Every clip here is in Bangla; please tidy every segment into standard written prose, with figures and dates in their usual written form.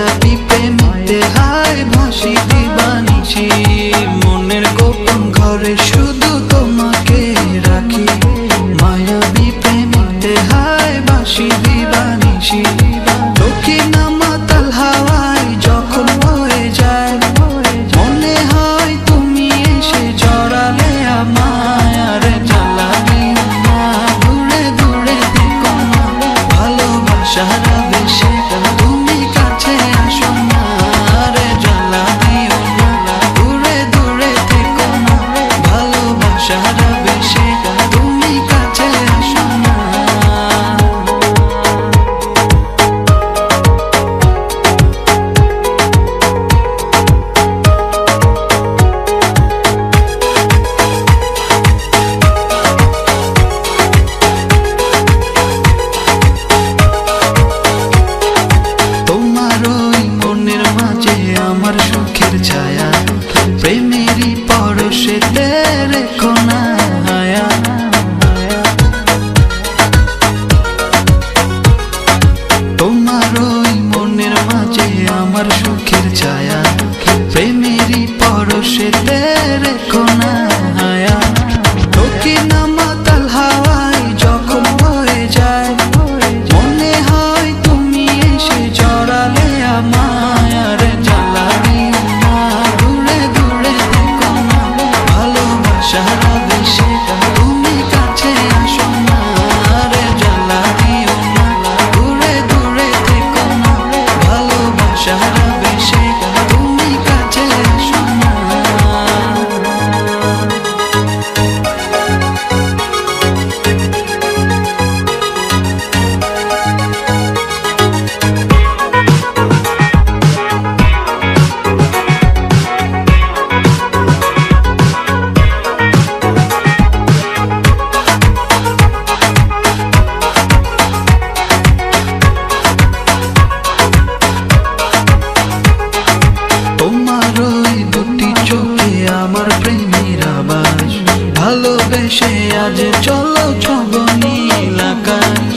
মায়াবী প্রেমেতে হায় ভাসি দিবানিশি, মনের গোপন ঘরে শুধু তোমাকে রাখি। মায়াবী প্রেমেতে হায় ভাসি দিবানিশি, দক্ষিণ মাতাল হাওয়ায় যখন বয়ে যায়, মনে হয় তুমি এসে জড়ালে আমায়। আর জ্বালা দিও না, দূরে দূরে থেকো না, ভালোবাসার আবেশে তুমি কাছে আসো না। আর জ্বালা দিও না, দূরে দূরে থেকো না, ভালোবাসার আবেশে তুমি কাছে আসো না। আমার সুখের ছায়া প্রেমেরই পরশেতে রেখো না হায়া। তোমার ওই মনের মাঝে আমার সুখের ছায়া প্রেমেরই পরশেতে রেখো না হায়া। দক্ষিণ মাতাল হাওয়ায় যখন বয়ে যায়, মনে হয় তুমি এসে জড়ালে আমায়। আর জ্বালা দিও না, দূরে দূরে থেকো না, ভালোবাসার আবেশে তুমি কাছে আসো না। আর জ্বালা দিও না, দূরে দূরে থেকো না, ভালোবাসার আবেশে তুমি কাছে আসো না। তোমার ওই দুটি চোখে আমার প্রেমের আবাস, ভালোবেসে আজ চলো ছব নীল আকাশ।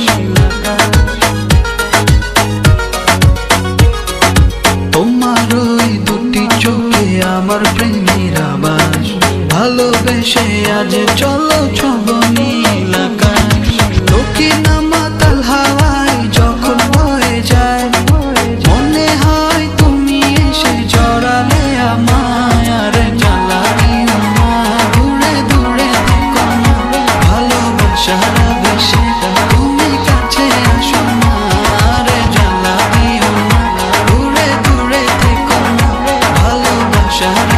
তোমার ওই দুটি চোখে আমার প্রেমের আবাস, ভালোবেসে আজ চলো ছব নীল আকাশ। দক্ষিণ মাতাল হাওয়ায় যখন বয়ে যায়, মনে হয় তুমি এসে জড়ালে আমায়। আর জ্বালা দিও না, দূরে দূরে থেকো না, ভালোবাসার আবেশে তুমি কাছে আসো না। আর জ্বালা দিও না, দূরে দূরে থেকো না, ভালোবাসার